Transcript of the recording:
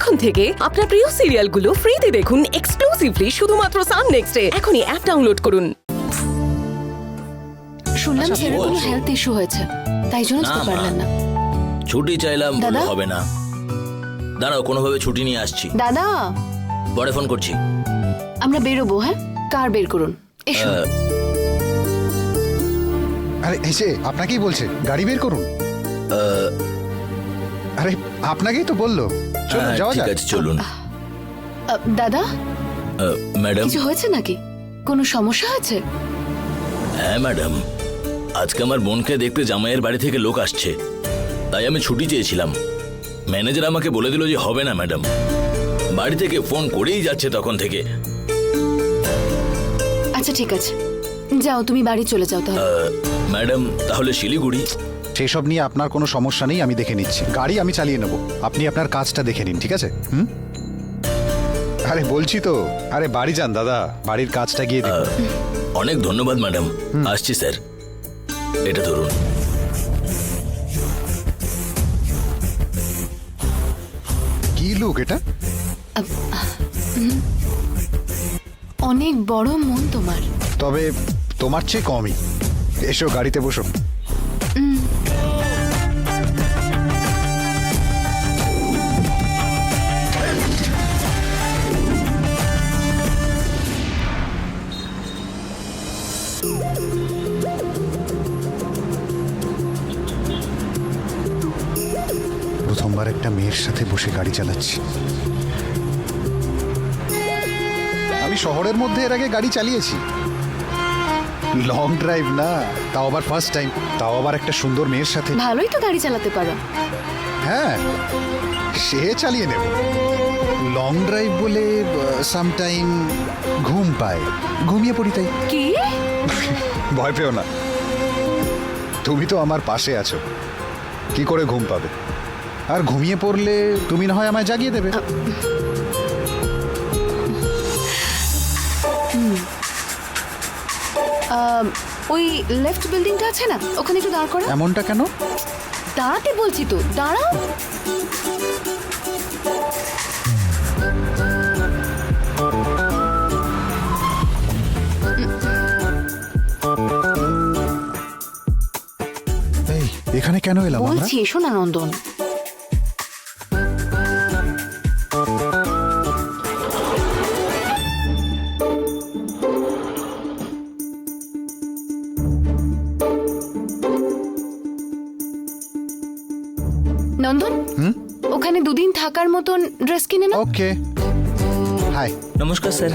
এখন থেকে আপনার প্রিয় সিরিয়ালগুলো ফ্রিতে দেখুন এক্সক্লুসিভলি শুধুমাত্র সান নেক্সটে। এখনই অ্যাপ ডাউনলোড করুন। শুনলাম স্যারের কোনো হেলথ ইস্যু হয়েছে, তাই জন্য যেতে পারলেন না। ছুটি চাইলাম বলে দাদা? হবে না। দাঁড়াও, কোনোভাবে ছুটি নিয়ে আসছি। দাদা, পরে ফোন করছি। আমরা বেরোবো। হ্যাঁ, কার বের করুন। এসো। আরে এসে আপনাকেই বলছে গাড়ি বের করুন। আরে আপনাকেই তো বললো, চলুন যাওয়া ঠিক যাক। আছে, চলুন। দাদা, ম্যাডাম। কিছু হয়েছে নাকি? কোনো সমস্যা হয়েছে? হ্যাঁ ম্যাডাম, আজকে আমার বোনকে দেখতে জামাইয়ের বাড়ি থেকে লোক আসছে, তাই আমি ছুটি চেয়েছিলাম। ম্যানেজার আমাকে বলে দিল যে হবে না ম্যাডাম। বাড়ি থেকে ফোন করেই যাচ্ছে তখন থেকে। আচ্ছা ঠিক আছে, যাও তুমি বাড়ি চলে যাও তাহলে। ম্যাডাম, তাহলে শিলিগুড়ি? সেসব নিয়ে আপনার কোনো সমস্যা নেই, আমি দেখে নিচ্ছি। গাড়ি আমি চালিয়ে নেব, আপনি আপনার কাজটা দেখে নিন, ঠিক আছে? আরে বলছি তো, আরে বাড়ি যান দাদা, বাড়ির কাজটা গিয়ে দেখুন। অনেক ধন্যবাদ ম্যাডাম, আসছি স্যার। এটা ধরুন। কি লুক এটা? অনেক বড় মন তোমার। তবে তোমার চেয়ে কমই। এসো গাড়িতে বসো। প্রথমবার একটা মেয়ের সাথে বসে গাড়ি চালাচ্ছি। আমি শহরের মধ্যে এর আগে গাড়ি চালিয়েছি, লং ড্রাইভ না, তাও আবার ফার্স্ট টাইম, তাও আবার একটা সুন্দর মেয়ের সাথে। ভালোই তো গাড়ি চালাতে পারো। হ্যাঁ, সে চালিয়ে নেব। লং ড্রাইভ বলে সামটাইম ঘুম পায়, ঘুমিয়ে পড়ি তাই। কি? ভয় পেও না, তুমি তো আমার পাশে আছো, কি করে ঘুম পাবে? আর ঘুমিয়ে পড়লে তুমি না হয় আমায় জাগিয়ে দেবে। ওই লেফট বিল্ডিংটা আছে না, ওখানে একটু দাঁড় করো। এমনটা কেন? দাঁড়াতে বলছি তো, দাঁড়াও। এই এখানে কেন এলাম আমরা? বলছি এসো না নন্দন। নন্দন, ওখানে দুদিন থাকার মতন ড্রেস কিনে না। ওকে, হাই। নমস্কার স্যার।